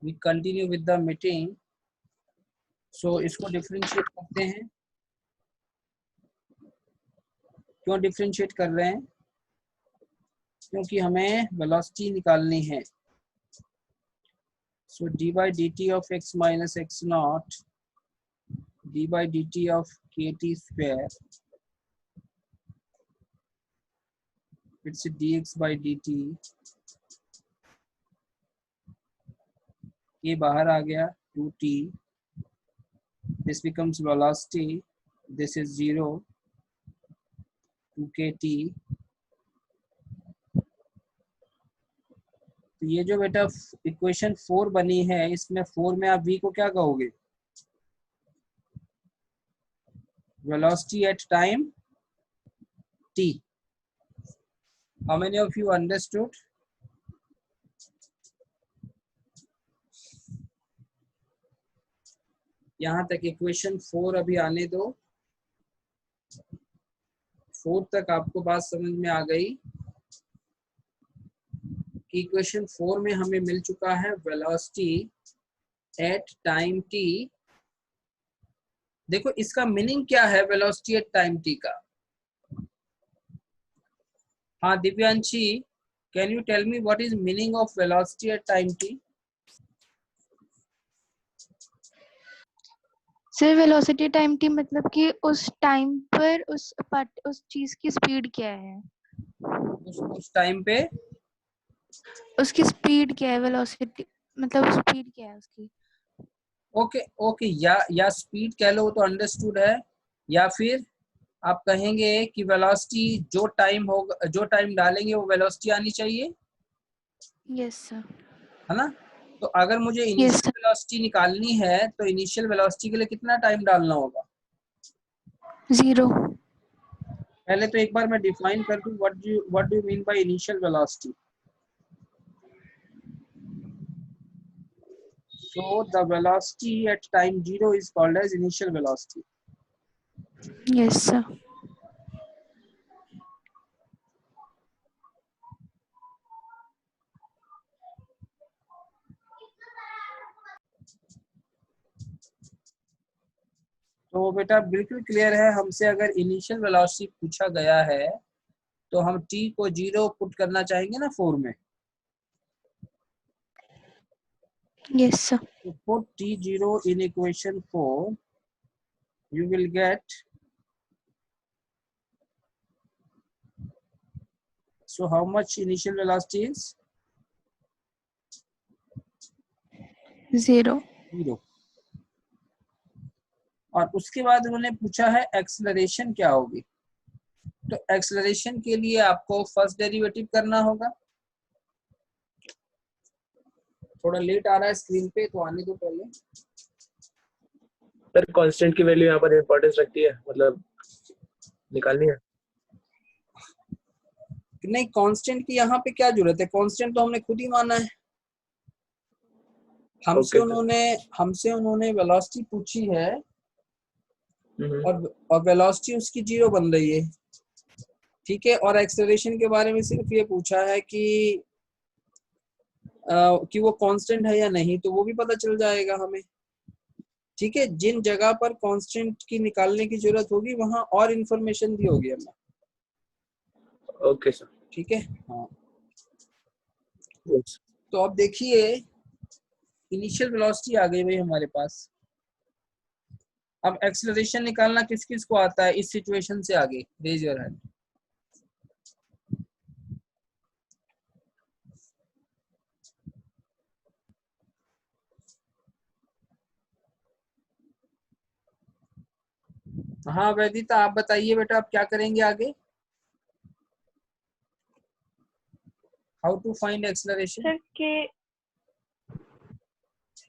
we continue with the meeting. So इसको differentiate करते हैं। क्यों डिफरेंशिएट कर रहे हैं? क्योंकि हमें वेलोसिटी निकालनी है। So d by dt of x minus x naught d by dt of kt square, it's dx by dt, ये बाहर आ गया 2t, this becomes velocity, this is 0 2kt। तो ये जो बेटा इक्वेशन 4 बनी है, इसमें 4 में आप v को क्या कहोगे? Velocity at time t। How many of you understood? यहाँ तक इक्वेशन 4 अभी आने दो। 4 तक आपको बात समझ में आ गई कि इक्वेशन 4 में हमें मिल चुका है वेलोसिटी एट टाइम t। देखो इसका मीनिंग क्या है वेलोसिटी एट टाइम t का? हाँ Divyanshi, can you tell me what is meaning of velocity at time t? Sir velocity time T मतलब कि उस टाइम पर उस चीज की स्पीड क्या है, उस टाइम पे उसकी स्पीड क्या है, वेलोसिटी मतलब स्पीड क्या है उसकी। ओके ओके, या स्पीड कह लो तो अंडरस्टूड है, या फिर आप कहेंगे कि वेलोसिटी जो टाइम होगा, जो टाइम डालेंगे वो वेलोसिटी आनी चाहिए। Yes sir. है ना? तो अगर मुझे इनिशियल वेलोसिटी निकालनी है तो इनिशियल वेलोसिटी के लिए कितना टाइम डालना होगा? 0। पहले तो एक बार मैं डिफाइन कर दूं, what do you mean by initial velocity. So the velocity at time 0 is called as initial velocity. Yes sir. तो बेटा बिल्कुल क्लियर है, हमसे अगर इनिशियल वेलोसिटी पूछा गया है तो हम t को 0 पुट करना चाहेंगे ना 4 में। Yes sir. तो put t0 in equation 4, you will get, so how much initial velocity is? 0। और उसके बाद उन्होंने पूछा है एक्सेलरेशन क्या होगी। तो एक्सेलरेशन के लिए आपको फर्स्ट डेरिवेटिव करना होगा। थोड़ा लेट आ रहा है स्क्रीन पे, तो आने दो पहले। सर कांस्टेंट की वैल्यू यहाँ पर इंपॉर्टेंस रखती है, मतलब निकालनी है। नहीं, कांस्टेंट की यहाँ पे क्या जरूरत है? कांस्टेंट तो हमने खुद ही माना है। हमसे उन्होंने वेलोसिटी पूछी है और वेलोसिटी उसकी 0 बन रही है, ठीक है। और एक्सेलरेशन के बारे में सिर्फ ये पूछा है कि वो कांस्टेंट है या नहीं, तो वो भी पता चल जाएगा हमें, ठीक है। जिन जगह पर कांस्टेंट की निकालने की जरूरत होगी वहां और इंफॉर्मेशन दी होगी हमें। ओके सर, ठीक है। हाँ, तो अब देखिए इनिशियल वेलोसिटी आ गई भाई हमारे पास। अब एक्सेलरेशन निकालना किस किस को आता है इस सिचुएशन से आगे? Raise your hand. हाँ वैदिता, आप बताइए बेटा, आप क्या करेंगे आगे? How to find acceleration?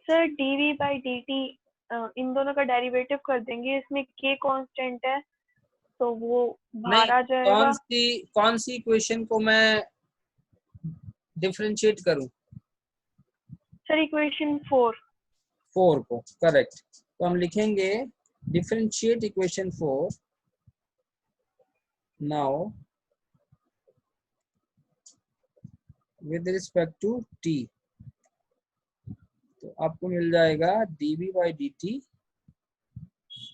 Sir dv by dt इन दोनों का डेरिवेटिव कर देंगे। इसमें k कांस्टेंट है तो वो बाहर आ जाएगा। कौन सी इक्वेशन को मैं डिफरेंशिएट करूं? सर इक्वेशन 4 को, करेक्ट। तो हम लिखेंगे differentiate equation 4। Now with respect to t, तो आपको मिल जाएगा dv by dt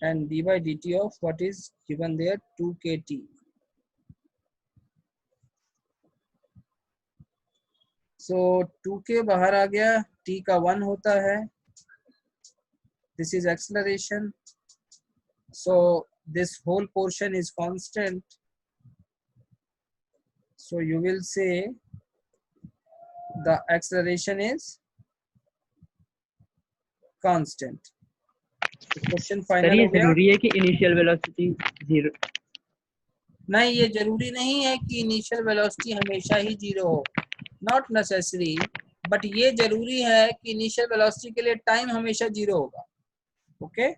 and d by dt of what is given there 2kt. So 2k बाहर आ गया, t का 1 होता है, this is acceleration, so this whole portion is constant, so you will say the acceleration is constant. Question sir final ये हो गया? जरूरी है कि इनिशियल वेलोसिटी जीरो? नहीं, ये जरूरी नहीं है कि इनिशियल वेलोसिटी हमेशा ही जीरो हो, नॉट नेसेसरी, बट ये जरूरी है कि इनिशियल वेलोसिटी के लिए टाइम हमेशा जीरो होगा. Okay,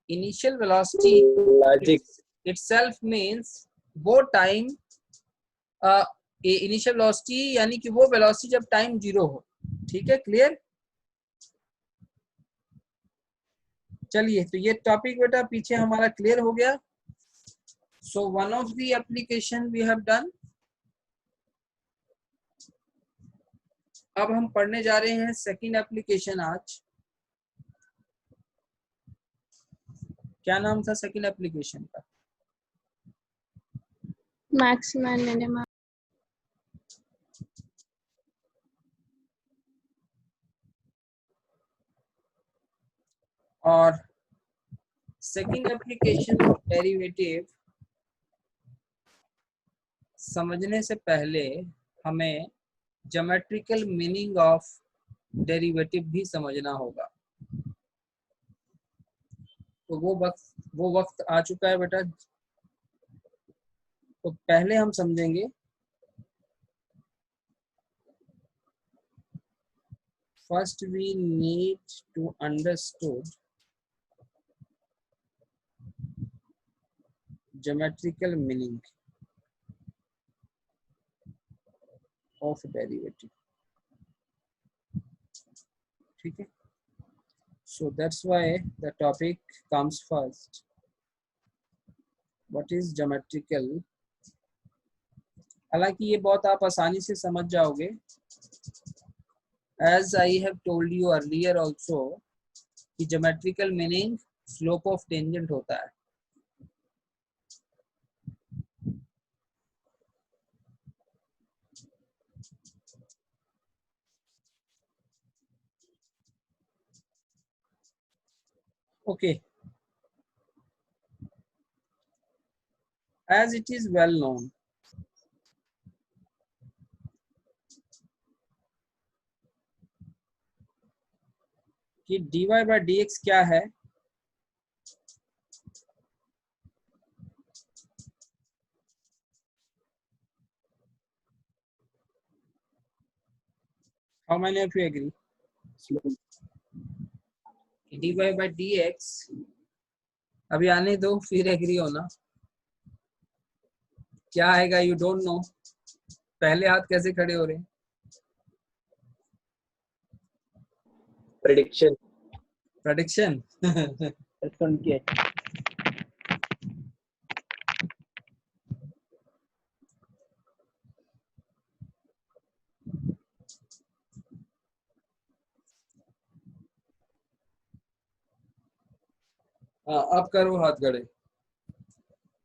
initial velocity logic itself means वो टाइम, इनिशियल वेलोसिटी यानी कि वो वेलोसिटी जब टाइम जीरो हो. ठीक है, क्लियर? चलिए, तो ये टॉपिक बेटा पीछे हमारा क्लियर हो गया. So one of the application we have done. अब हम पढ़ने जा रहे हैं सेकंड एप्लीकेशन आज. क्या नाम था सेकंड एप्लीकेशन का? Maxima and minima. और सेकंड एप्लीकेशन ऑफ डेरिवेटिव समझने से पहले हमें ज्योमेट्रिकल मीनिंग ऑफ डेरिवेटिव भी समझना होगा. तो वो वक्त आ चुका है बेटा. तो पहले हम समझेंगे first we need to understood geometrical meaning of derivative. ठीक है, so that's why the topic comes first. What is geometrical? हालांकि ये बहुत आप आसानी से समझ जाओगे, as I have told you earlier also कि geometrical meaning slope of tangent होता है. Okay, as it is well known कि dy by dx क्या है? How many of you agree? dy by dx, अभी आने दो फिर एग्री होना. क्या आएगा? You don't know. पहले हाथ कैसे खड़े हो रहे हैं? Prediction prediction. सुन के हाँ, अब करो हाथ खड़े.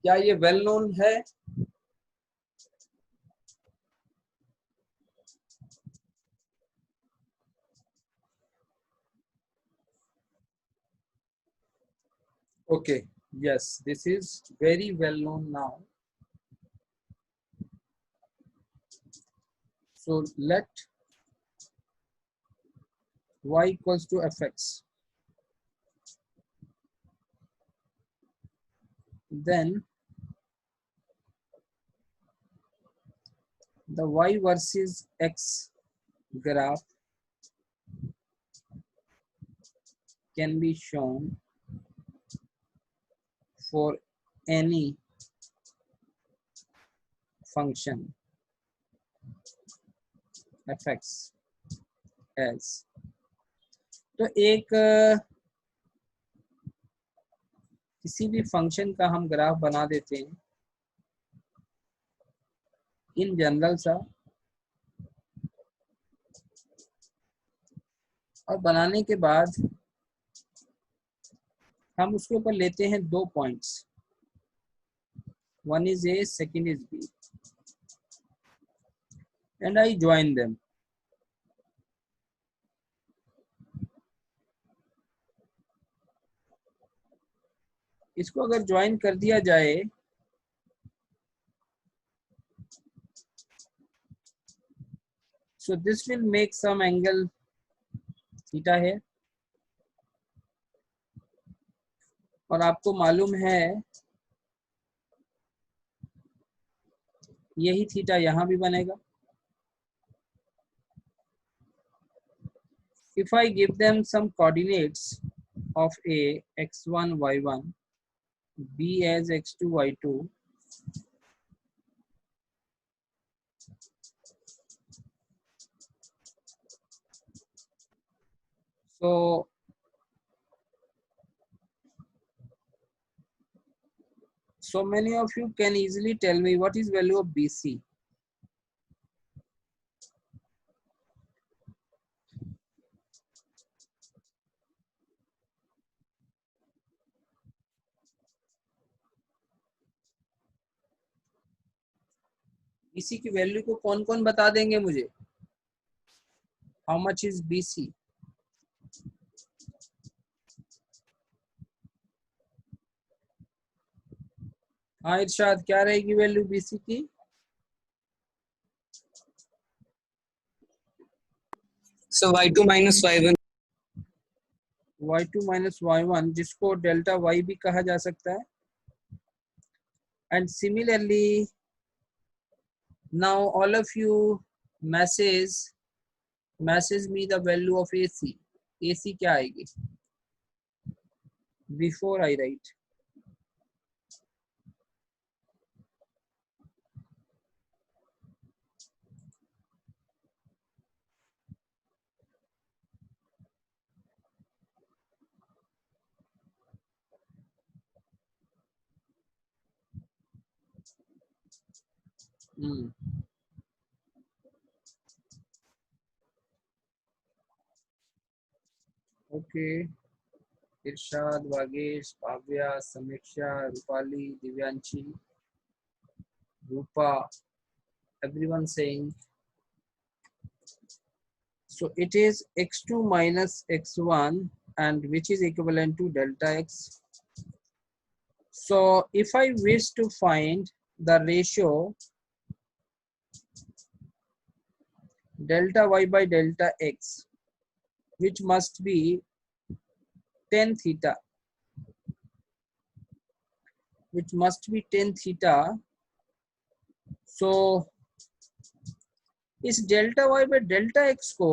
क्या ये वेल नोन है? Okay, yes, this is very well known now. So let y equals to fx. Then the y versus x graph can be shown for any function fx as. तो एक किसी भी फंक्शन का हम graph बना देते हैं इन जनरल सा, और बनाने के बाद हम उसके ऊपर लेते हैं 2 points, one is A, second is B, and I join them. इसको अगर ज्वाइन कर दिया जाए so this will make some angle theta है, और आपको मालूम है यही थीटा यहाँ भी बनेगा. If I give them some coordinates of A, x1, y1, B as x2, y2, so many of you can easily tell me what is value of BC. BC की वैल्यू को कौन कौन बता देंगे मुझे? How much is BC? हाँ इरशाद, क्या रहेगी वैल्यू BC की? So y2 minus y1. y2 minus y1, जिसको डेल्टा y भी कहा जा सकता है. And similarly, now all of you message me the value of AC. AC क्या आएगी? Before I write. Okay. इरशाद, वागेश, काव्या, समीक्षा, रूपाली, दिव्यांशी, रूपा, everyone saying. So it is x2 minus x1, and which is equivalent to delta x. So if I wish to find the ratio delta y by delta x, which must be tan theta, so इस delta y by delta x को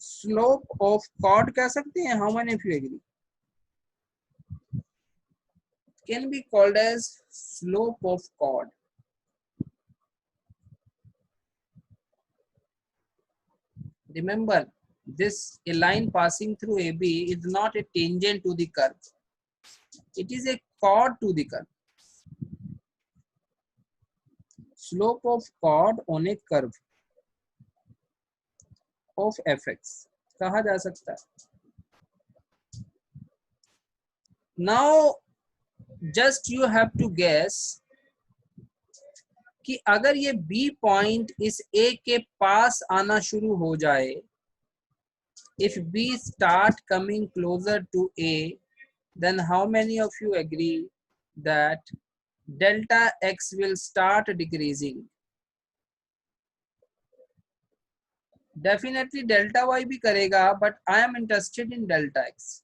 slope of chord कह सकते हैं. How many of you agree? Can be called as slope of chord. Remember, this a line passing through AB is not a tangent to the curve. It is a chord to the curve. Slope of chord on a curve of fx कहा जा सकता है. Now just you have to guess कि अगर ये B point इस A के पास आना शुरू हो जाए, if B start coming closer to A, then how many of you agree that delta x will start decreasing? Definitely delta y भी करेगा, but I am interested in delta x.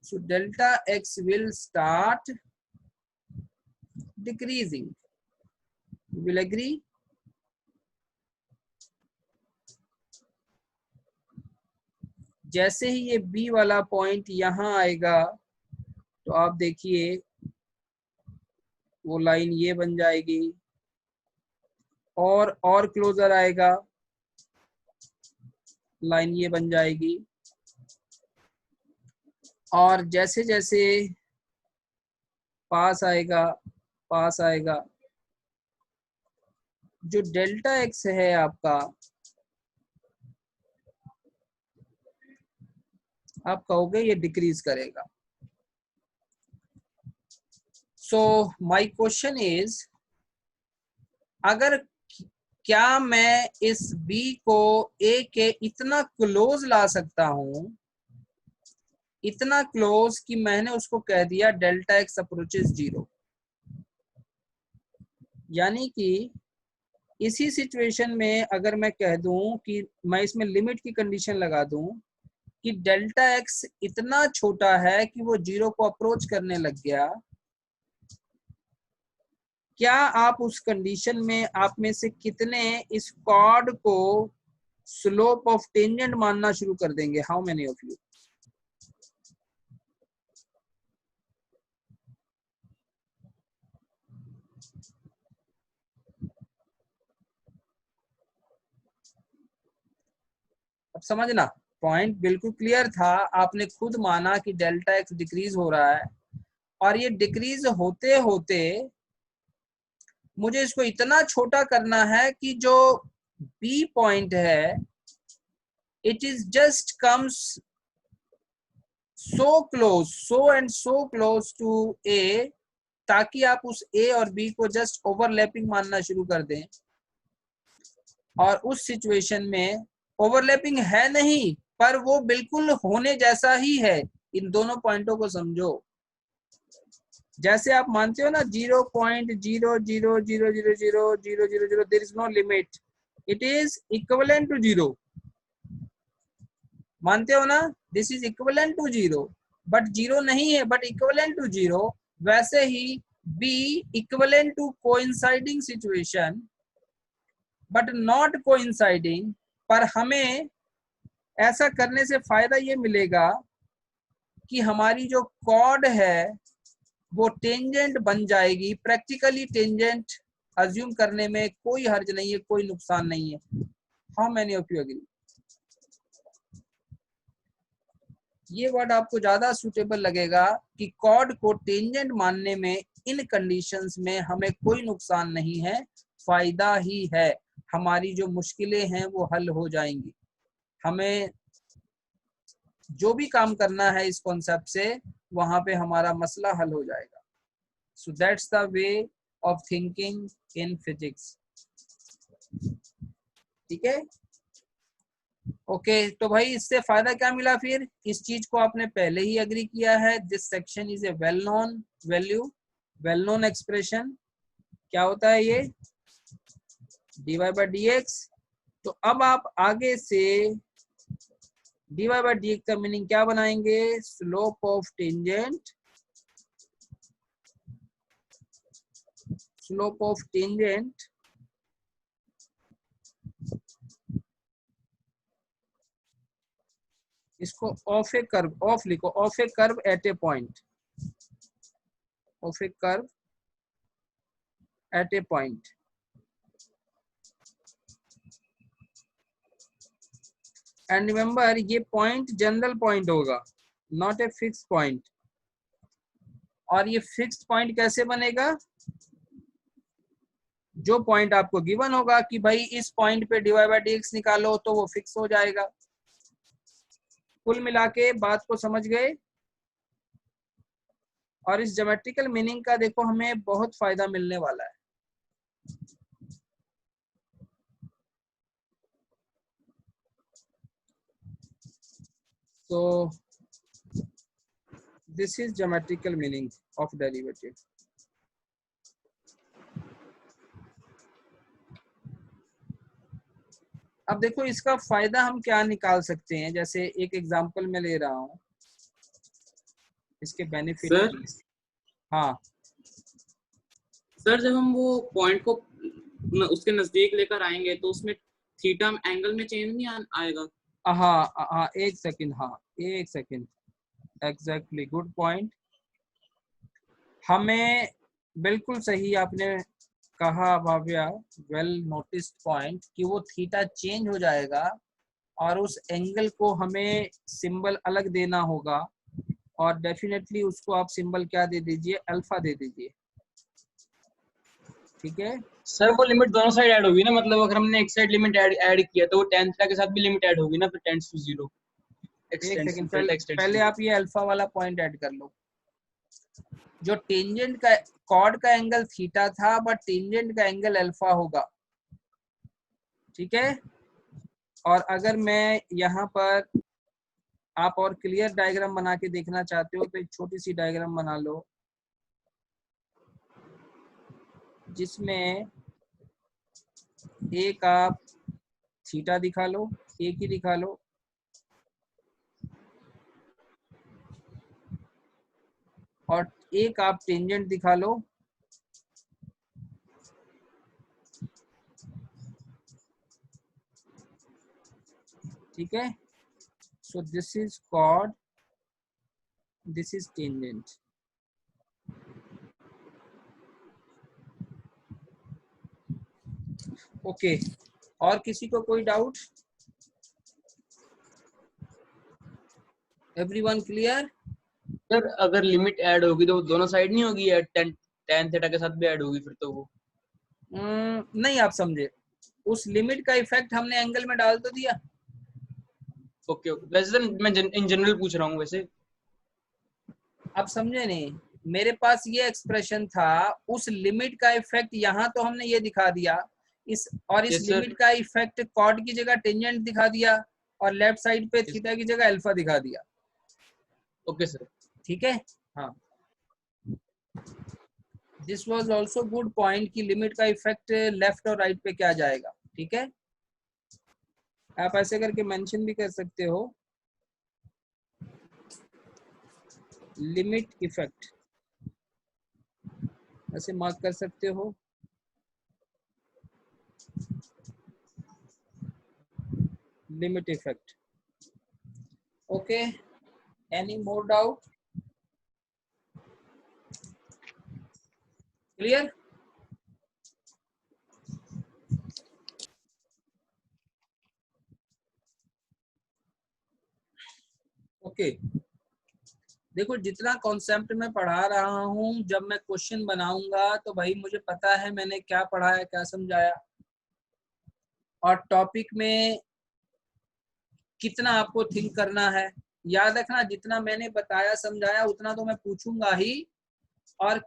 So delta x will start decreasing. You will agree? जैसे ही ये B वाला point यहाँ आएगा तो आप देखिए वो लाइन ये बन जाएगी, और क्लोजर आएगा, लाइन ये बन जाएगी, और जैसे जैसे पास आएगा पास आएगा। जो डेल्टा एक्स है आपका, आप कहोगे ये डिक्रीज करेगा। सो माय क्वेश्चन इज, अगर क्या मैं इस b को a के इतना क्लोज ला सकता हूं, इतना क्लोज कि मैंने उसको कह दिया डेल्टा एक्स अप्रोचेस 0। यानी कि इसी सिचुएशन में अगर मैं कह दूं कि मैं इसमें लिमिट की कंडीशन लगा दूं कि डेल्टा एक्स इतना छोटा है कि वो 0 को अप्रोच करने लग गया, क्या आप उस कंडीशन में आप में से कितने इस कॉर्ड को स्लोप ऑफ टेंजेंट मानना शुरू कर देंगे? How many of you? अब समझना, पॉइंट बिल्कुल क्लियर था। आपने खुद माना कि डेल्टा एक्स डिक्रीज हो रहा है, और ये डिक्रीज होते होते मुझे इसको इतना छोटा करना है कि जो बी पॉइंट है it is just comes so close, so and so close to A, ताकि आप उस ए और बी को जस्ट ओवरलैपिंग मानना शुरू कर दें। और उस सिचुएशन में ओवरलैपिंग है नहीं, पर वो बिल्कुल होने जैसा ही है। इन दोनों पॉइंटों को समझो। जैसे आप मानते हो ना 0.00000000, there is no limit, it is equivalent to 0। मानते हो ना, this is equivalent to 0, but 0 नहीं है, बट इक्विवेलेंट टू 0। वैसे ही B equivalent to coinciding situation but not coinciding. पर हमें ऐसा करने से फायदा ये मिलेगा कि हमारी जो कॉर्ड है वो टेंजेंट बन जाएगी। प्रैक्टिकली टेंजेंट अज्यूम करने में कोई हर्ज नहीं है, कोई नुकसान नहीं है। How many of you agree? ये वर्ड आपको ज्यादा सूटेबल लगेगा कि कॉर्ड को टेंजेंट मानने में इन कंडीशंस में हमें कोई नुकसान नहीं है, फायदा ही है। हमारी जो मुश्किलें हैं वो हल हो जाएंगी। हमें जो भी काम करना है इस कॉन्सेप्ट से, वहां पे हमारा मसला हल हो जाएगा। So that's the way of thinking in physics. ठीक है, ओके। तो भाई इससे फायदा क्या मिला? फिर इस चीज को आपने पहले ही एग्री किया है। This section is a well known value, well known expression. क्या होता है ये? dy by dx। तो अब आप आगे से dy by dx का मीनिंग क्या बनाएंगे? Slope of tangent, slope of tangent इसको ऑफ ए कर्व, ऑफ लिखो, of A curve at A point, of A curve at A point. And remember, ये पॉइंट जनरल पॉइंट होगा, not a fix point. और ये fixed point कैसे बनेगा? जो point आपको गिवन होगा कि भाई इस पॉइंट पे dy by dx निकालो, तो वो फिक्स हो जाएगा। कुल मिला के बात को समझ गए? और इस ज्योमेट्रिकल मीनिंग का देखो हमें बहुत फायदा मिलने वाला है। So this is geometrical meaning of derivative. अब देखो इसका फायदा हम क्या निकाल सकते हैं। जैसे एक एग्जांपल में ले रहा हूं, इसके बेनिफिट। हाँ सर, जब हम वो पॉइंट को उसके नजदीक लेकर आएंगे तो उसमें थीटा एंगल में चेंज नहीं आएगा? हाँ, एक सेकंड, हाँ एक सेकंड, एग्जैक्टली, गुड पॉइंट। हमें बिल्कुल सही आपने कहा भाव्या, वेल नोटिस्ड पॉइंट, कि वो थीटा चेंज हो जाएगा और उस एंगल को हमें सिंबल अलग देना होगा। और डेफिनेटली उसको आप सिंबल क्या दे दीजिए? अल्फा दे दीजिए। ठीक है, सर वो लिमिट दोनों साइड ऐड होगी ना, मतलब अगर हमने एक साइड लिमिट ऐड किया तो वो tan थीटा के साथ भी लिमिट ऐड होगी ना, फिर टेंड्स टू 0 एक सेकंड, पहले आप ये अल्फा वाला पॉइंट ऐड कर लो। जो टेंजेंट का कॉर्ड का एंगल थीटा था, बट टेंजेंट का एंगल अल्फा होगा, ठीक है। और अगर मैं यहाँ पर, आप और क्लियर डायग्राम बना के देखना चाहते हो तो एक छोटी सी डायग्राम बना लो जिसमें एक आप थीटा दिखा लो, एक ही दिखा लो, और एक आप टेंजेंट दिखा लो, ठीक है। So this is chord, this is tangent. Okay, और किसी को कोई डाउट? Everyone clear? सर अगर लिमिट ऐड होगी तो दोनों साइड नहीं होगी, tan थीटा के साथ भी ऐड होगी फिर तो वो। नहीं, आप समझे, उस लिमिट का इफेक्ट हमने एंगल में डाल तो दिया। ओके ओके, वैसे सर मैं इन जनरल पूछ रहा हूँ वैसे। आप समझे नहीं, मेरे पास ये एक्सप्रेशन था, उस लिमिट का इफेक्ट यहाँ तो हमने ये दिखा दिया, इस Yes, sir. लिमिट का इफेक्ट कॉर्ड की जगह टेंजेंट दिखा दिया, और लेफ्ट साइड पे थीटा की जगह अल्फा दिखा दिया। Okay sir. ठीक है, हाँ। This was also good point कि लिमिट का इफेक्ट लेफ्ट और राइट पे क्या जाएगा। ठीक है, आप ऐसे करके मेंशन भी कर सकते हो, लिमिट इफेक्ट ऐसे मार्क कर सकते हो। Limit effect. Okay, any more doubt? Clear? Okay, देखो जितना कॉन्सेप्ट मैं पढ़ा रहा हूँ, जब मैं क्वेश्चन बनाऊंगा तो भाई मुझे पता है मैंने क्या पढ़ाया, क्या समझाया, और टॉपिक में कितना आपको थिंक करना है। याद रखना, जितना मैंने बताया समझाया उतना तो मैं पूछूंगा ही, और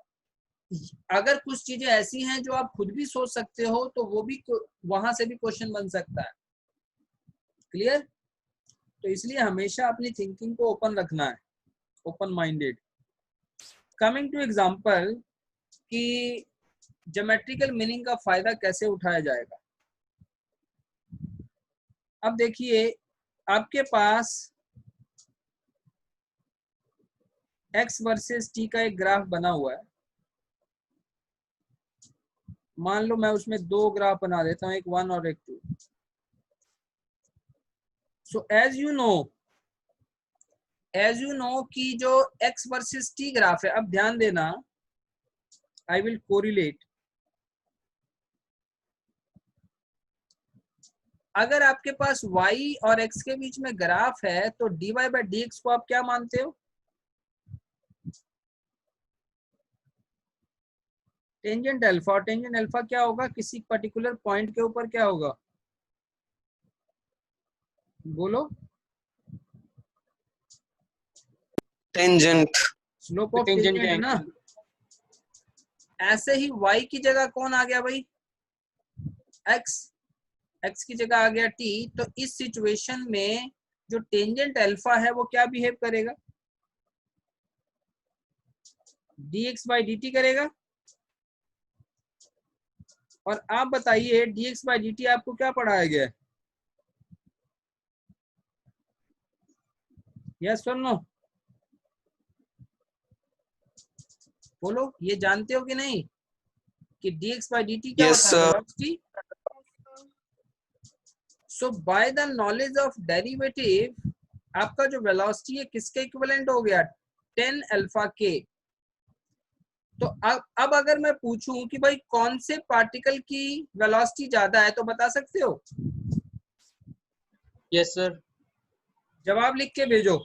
अगर कुछ चीजें ऐसी हैं जो आप खुद भी सोच सकते हो तो वो भी वहां से भी क्वेश्चन बन सकता है। क्लियर? तो इसलिए हमेशा अपनी थिंकिंग को ओपन रखना है, open minded. Coming two example कि ज्योमेट्रिकल मीनिंग का फायदा कैसे उठाया जाएगा। अब देखिए, आपके पास x वर्सेस t का एक ग्राफ बना हुआ है। मान लो मैं उसमें दो ग्राफ बना देता हूँ, एक 1 और एक 2। सो एज यू नो कि जो x वर्सेस t ग्राफ है, अब ध्यान देना, आई विल कोरिलेट। अगर आपके पास y और x के बीच में ग्राफ है तो dy बाई dx को आप क्या मानते हो? Tangent alpha. और टेंजेंट अल्फा क्या होगा? किसी पर्टिकुलर पॉइंट के ऊपर क्या होगा, बोलो? Tangent. Slope of tangent tangent है ना। ऐसे ही y की जगह कौन आ गया भाई? x की जगह आ गया t। तो इस सिचुएशन में जो टेंजेंट अल्फा है वो क्या बिहेव करेगा? dx बाई dt करेगा। और आप बताइए dx बाई dt आपको क्या पढ़ाया गया है? यस और नो? बोलो, ये जानते हो कि नहीं कि dx बाई dt क्या Yes, होता है? sir. Velocity. So by the knowledge of derivative आपका जो वेलोसिटी है किसके इक्विवेलेंट हो गया? 10 अल्फा के। तो अब अगर मैं पूछूं कि भाई कौन से पार्टिकल की वेलोसिटी ज्यादा है, तो बता सकते हो? Yes sir. जवाब लिख के भेजो,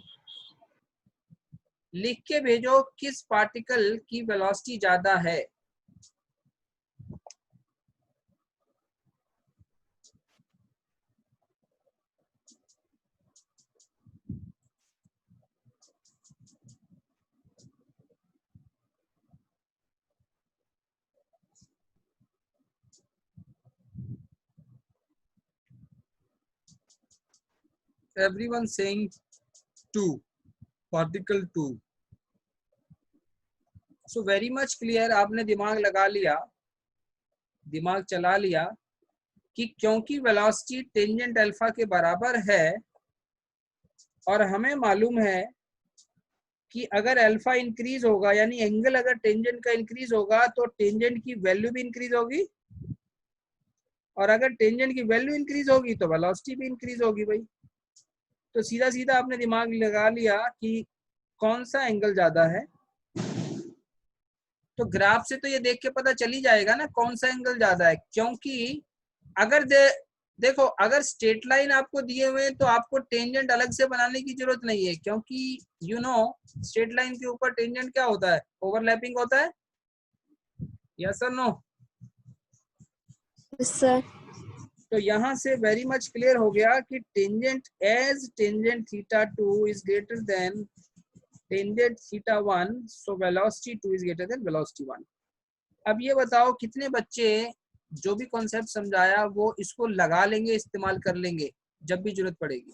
लिख के भेजो किस पार्टिकल की वेलोसिटी ज्यादा है। everyone saying 2, particle 2. So very much clear, आपने दिमाग लगा लिया, दिमाग चला लिया कि क्योंकि वेलोसिटी टेंजेंट अल्फा के बराबर है और हमें मालूम है कि अगर अल्फा इंक्रीज होगा यानी एंगल अगर टेंजेंट का इंक्रीज होगा तो टेंजेंट की वैल्यू भी इंक्रीज होगी, और अगर टेंजेंट की वैल्यू इंक्रीज होगी तो वेलोसिटी भी इंक्रीज होगी भाई। तो सीधा सीधा आपने दिमाग लगा लिया कि कौन सा एंगल ज्यादा है। तो ग्राफ से तो ये देख के पता चल ही जाएगा ना कौन सा एंगल ज्यादा है, क्योंकि अगर देखो अगर स्ट्रेट लाइन आपको दिए हुए तो आपको टेंजेंट अलग से बनाने की जरूरत नहीं है, क्योंकि यू नो स्ट्रेट लाइन के ऊपर टेंजेंट क्या होता है, ओवरलैपिंग होता है, यस और नो? सर तो यहाँ से वेरी मच क्लियर हो गया कि tangent as tangent theta 2 is greater than tangent theta 1, so velocity 2 is greater than velocity 1। अब ये बताओ कितने बच्चे जो भी कॉन्सेप्ट समझाया वो इसको लगा लेंगे, इस्तेमाल कर लेंगे जब भी जरूरत पड़ेगी?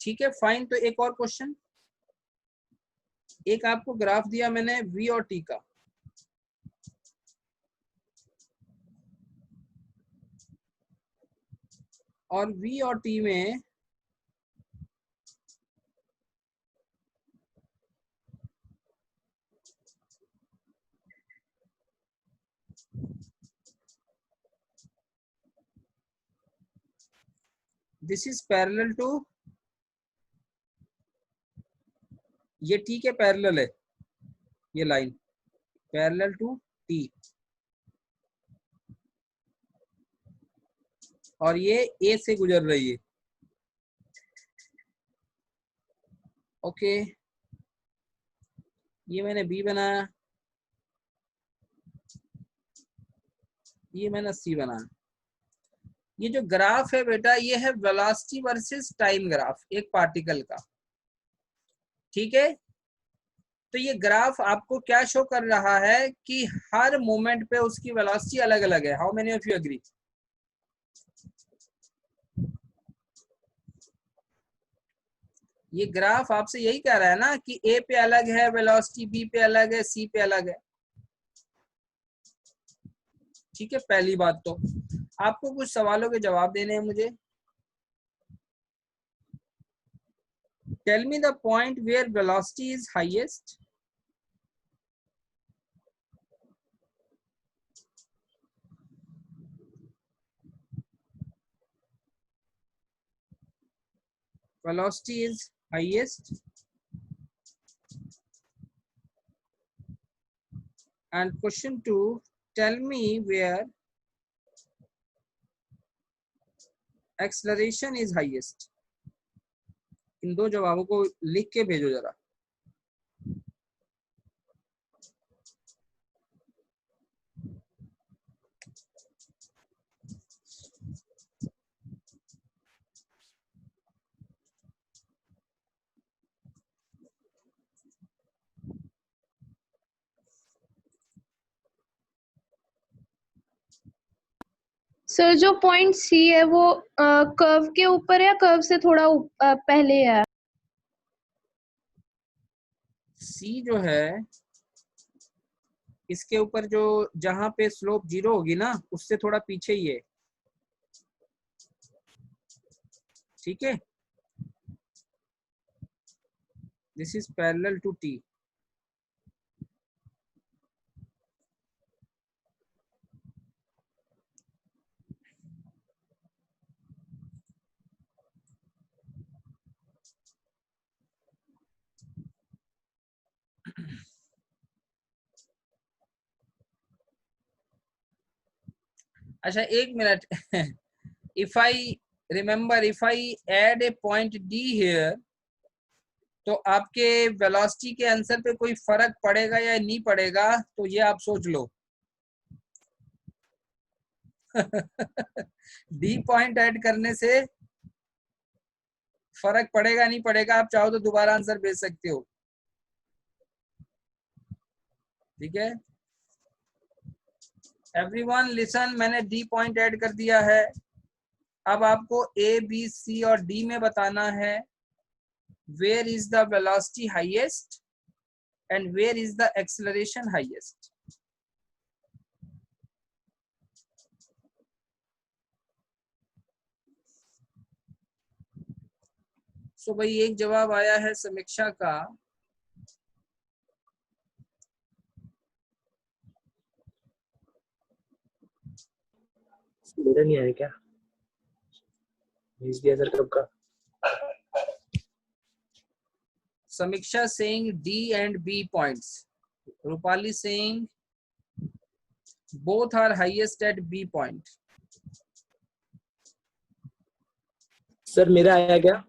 ठीक है, फाइन। तो एक और क्वेश्चन, एक आपको ग्राफ दिया मैंने v और t का, और v और t में दिस इज पैरेलल टू, ये t के पैरेलल है, ये लाइन पैरेलल टू t, और ये a से गुजर रही है। ओके, ये मैंने b बनाया, ये मैंने c बनाया। ये जो ग्राफ है बेटा ये है वेलोसिटी वर्सेस टाइम ग्राफ एक पार्टिकल का, ठीक है? तो ये ग्राफ आपको क्या शो कर रहा है कि हर मोमेंट पे उसकी वेलोसिटी अलग अलग है। How many of you agree? ये ग्राफ आपसे यही कह रहा है ना कि ए पे अलग है वेलोसिटी, बी पे अलग है, सी पे अलग है, ठीक है? पहली बात तो आपको कुछ सवालों के जवाब देने हैं मुझे। Tell me the point where velocity is highest. Velocity is highest and question 2, tell me where acceleration is highest। इन दो जवाबों को लिख के भेजो जरा। सर जो पॉइंट सी है वो कर्व के ऊपर है या कर्व से थोड़ा पहले है? सी जो है इसके ऊपर, जो जहां पे स्लोप 0 होगी ना उससे थोड़ा पीछे ही है, ठीक है? This is parallel to T. अच्छा एक minute if I remember, if I add a point D here, तो आपके वेलोसिटी के आंसर पे कोई फर्क पड़ेगा या नहीं पड़ेगा, तो ये आप सोच लो। D पॉइंट ऐड करने से फर्क पड़ेगा नहीं पड़ेगा, आप चाहो तो दोबारा आंसर भेज सकते हो, ठीक है? एवरीवन लिसन, मैंने डी पॉइंट ऐड कर दिया है। अब आपको ए बी सी और डी में बताना है where is the velocity highest and where is the acceleration highest. So भाई एक जवाब आया है समीक्षा का, मेरा नहीं आया क्या? भेज दिया सर कब का? समीक्षा saying D and B points, Rupali saying both are highest at B point. Sir मेरा आया क्या?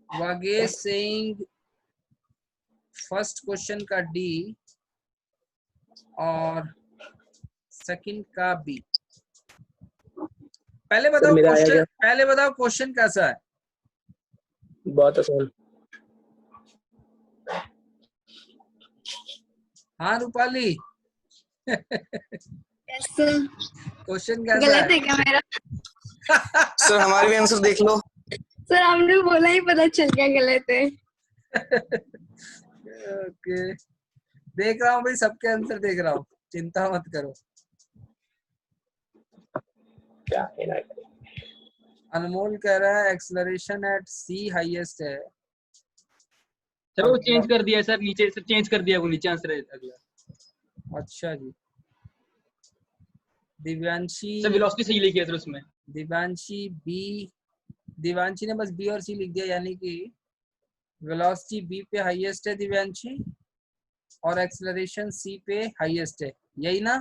Vagesh saying फर्स्ट क्वेश्चन का D और सेकंड का B। पहले बताओ मेरा आया क्वेश्चन, क्या? पहले बताओ क्वेश्चन कैसा है। बहुत आसान। हाँ रूपाली क्वेश्चन कैसा गलत है? है क्या मेरा? सर हमारे भी आंसर देख लो। सर आपने बोला ही पता चल गया गलत है। ओके देख रहा हूँ भाई, सबके आंसर देख रहा हूँ, चिंता मत करो। क्या है ना? अनमोल कह रहा है एक्सेलरेशन एट सी हाईएस्ट है। सर वो चेंज कर दिया सर, नीचे से चेंज कर दिया, वो नीचे आंसर है अगला। अच्छा जी। दिव्यांशी, सर वेलोसिटी सही लिखी है सर उसमें। दिव्यांशी बी, दिव्यांशी ने बस बी और सी लिख दिया, यानी कि वेलोसिटी बी पे हाईएस्ट है दिव्यांशी और एक्सेलरेशन सी पे हाईएस्ट है, यही ना?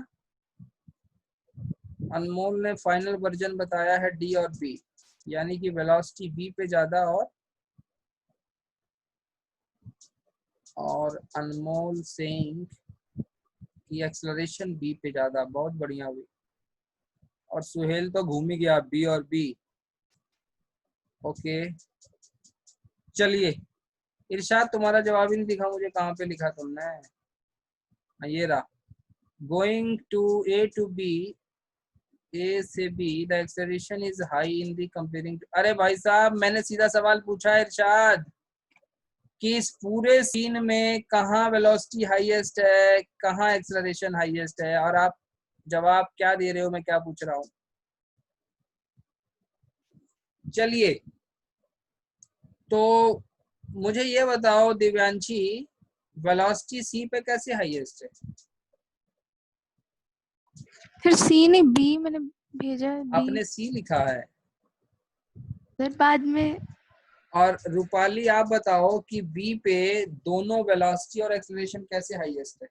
अनमोल ने फाइनल वर्जन बताया है डी और बी, यानी कि वेलोसिटी बी पे ज्यादा और अनमोल सेइंग कि एक्सेलरेशन बी पे ज्यादा। बहुत बढ़िया हुई। और सुहेल तो घूम ही गया, बी और बी। ओके चलिए, इरशाद तुम्हारा जवाब ही नहीं दिखा मुझे, कहाँ पे लिखा तुमने? हाँ, ये रहा। Going to A to B, A से B the acceleration is high in the comparing. अरे भाई साहब मैंने सीधा सवाल पूछा है इरशाद कि इस पूरे सीन में कहाँ वेलोसिटी हाईएस्ट है, कहाँ एक्सेलरेशन हाईएस्ट है, और आप जवाब क्या दे रहे हो, मैं क्या पूछ रहा हूँ? चलिए तो मुझे ये बताओ दिव्यांशी, वेलोसिटी सी पे कैसे हाईएस्ट है? फिर सी ने बी मैंने भेजा है, आपने सी लिखा है फिर बाद में। और रूपाली आप बताओ कि बी पे दोनों वेलोसिटी और एक्सेलरेशन कैसे हाईएस्ट है?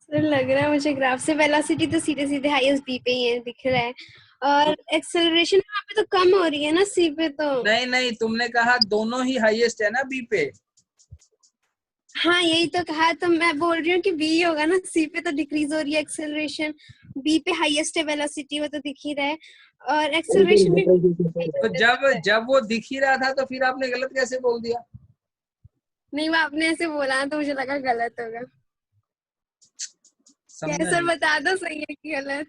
सर लग रहा है मुझे ग्राफ से वेलोसिटी तो सीधे सीधे हाईएस्ट बी पे ही है, दिख रहा है, और एक्सेलरेशन वहाँ पे तो कम हो रही है ना सी पे तो। नहीं नहीं, तुमने कहा दोनों ही हाईएस्ट है ना बी पे। हाँ यही तो कहा, तो मैं बोल रही हूँ कि बी होगा ना, सी पे तो डिक्रीज हो रही है एक्सेलरेशन, बी पे हाईएस्ट है वेलोसिटी, वो तो दिख ही रहा है, और एक्सेलरेशन भी। तो जब वो दिख ही रहा था तो फिर आपने गलत कैसे बोल दिया? नहीं वो आपने ऐसे बोला तो मुझे लगा गलत होगा। क्या सर बता दो सही है कि गलत?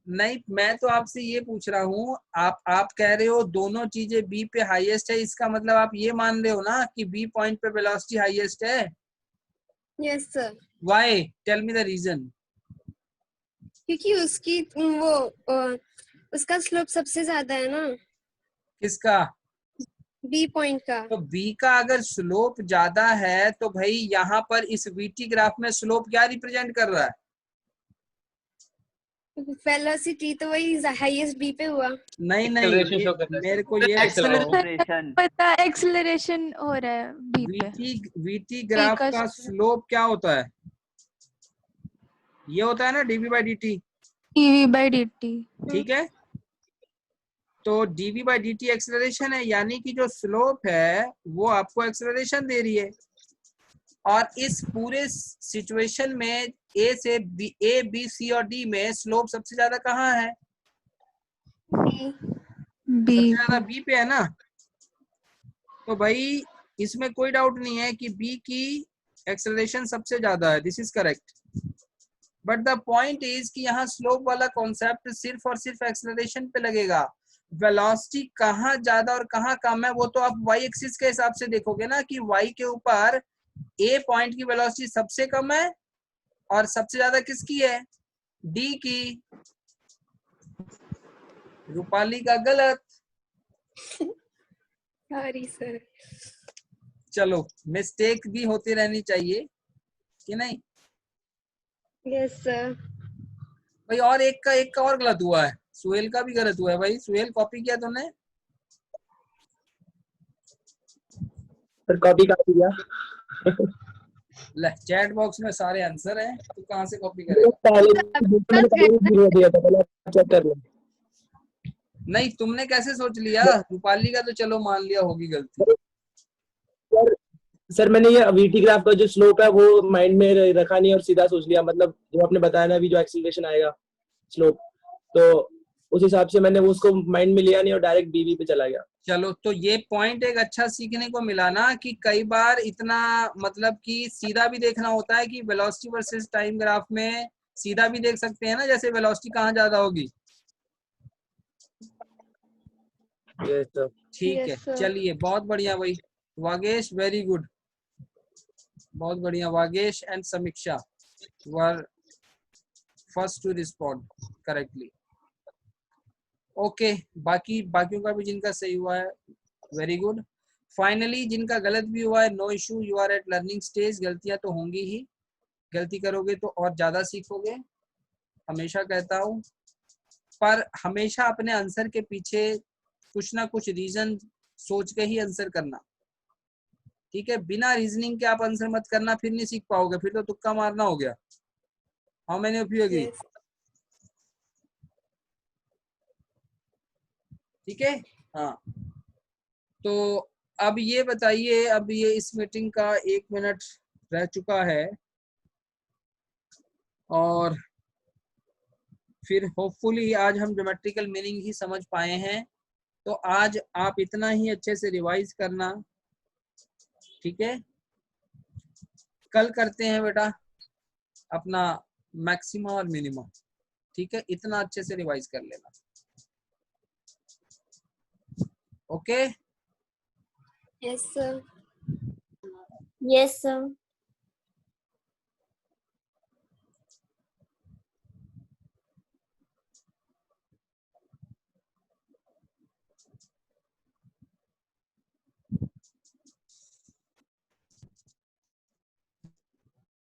नहीं, मैं तो आपसे ये पूछ रहा हूँ, आप कह रहे हो दोनों चीजें बी पे हाईएस्ट है, इसका मतलब आप ये मान रहे हो ना कि बी पॉइंट पे वेलोसिटी हाईएस्ट है? Yes sir. Why? Tell me the reason. क्योंकि उसकी वो उसका स्लोप सबसे ज्यादा है ना। किसका? बी पॉइंट का। तो बी का अगर स्लोप ज्यादा है तो भाई यहाँ पर इस वीटी ग्राफ में स्लोप क्या रिप्रेजेंट कर रहा है? वेलोसिटी तो वही हाईएस्ट बी पे हुआ। नहीं मेरे को ये पता एक्सेलरेशन हो रहा है बी पे। वीटी ग्राफ का स्लोप क्या होता है? ये होता है ना डीवी बाई डी टी। ठीक है, तो DV by D T acceleration है, यानी कि जो स्लोप है वो आपको एक्सेलरेशन दे रही है। और इस पूरे सिचुएशन में ए से बी, ए बी सी और डी में स्लोप सबसे ज्यादा कहाँ है? सबसे ज्यादा बी पे है ना। तो भाई इसमें कोई डाउट नहीं है कि बी की एक्सेलरेशन सबसे ज्यादा है, this is correct. But the point is कि यहाँ स्लोप वाला कॉन्सेप्ट सिर्फ और सिर्फ एक्सेलरेशन पे लगेगा। वेलोसिटी कहाँ ज्यादा और कहाँ कम है वो तो आप वाई एक्सिस के हिसाब से देखोगे ना, कि वाई के ऊपर ए पॉइंट की वेलोसिटी सबसे कम है और सबसे ज्यादा किसकी है, डी की। रूपाली का गलत। Sorry sir. चलो मिस्टेक भी होती रहनी चाहिए कि नहीं यस सर। भाई। और एक का और गलत हुआ है, सुहेल का भी गलत हुआ है भाई। सुहेल कॉपी किया तुमने? सर कॉपी कर दिया। ले चैट बॉक्स में सारे आंसर हैं, तू कहाँ से कॉपी वो करेगा? मैंने पहले ही दिया दिया था, पहले चेक कर लो। नहीं तुमने कैसे सोच लिया? रूपाली का तो चलो मान लिया होगी गलती। सर मैंने ये वीटी ग्राफ का जो स्लोप है वो माइंड में रखा नहीं और सीधा सोच लिया, मतलब जो आपने बताया ना अभी जो एक्सीलरेशन आएगा स्लोप, तो उस हिसाब से मैंने उसको माइंड में लिया नहीं और डायरेक्ट बीवी पे चला गया। चलो तो ये पॉइंट एक अच्छा सीखने को मिला ना, कि कई बार इतना मतलब कि सीधा भी देखना होता है कि वेलोसिटी वर्सेस टाइम ग्राफ में सीधा भी देख सकते हैं ना, जैसे वेलोसिटी कहाँ ज्यादा होगी। ठीक Yes, है sir. चलिए बहुत बढ़िया भाई। वागेश वेरी गुड, बहुत बढ़िया। Vagesh and Samiksha were first to respond correctly. Okay बाकियों का भी जिनका सही हुआ है वेरी गुड। फाइनली जिनका गलत भी हुआ है no issue, you are at learning stage. गलतियां तो होंगी ही, गलती करोगे तो और ज्यादा सीखोगे, हमेशा कहता हूँ। पर हमेशा अपने आंसर के पीछे कुछ ना कुछ रीजन सोच के ही आंसर करना, ठीक है? बिना रीजनिंग के आप आंसर मत करना, फिर नहीं सीख पाओगे, फिर तो तुक्का मारना हो गया। How many of you agree? Yes. ठीक है हाँ। तो अब ये बताइए, अब ये इस मीटिंग का 1 मिनट रह चुका है और फिर होपफुली आज हम ज्योमेट्रिकल मीनिंग ही समझ पाए हैं। तो आज आप इतना ही अच्छे से रिवाइज करना, ठीक है? कल करते हैं बेटा अपना मैक्सिमा और मिनिमा, ठीक है? इतना अच्छे से रिवाइज कर लेना, okay? Yes, sir. Yes, sir.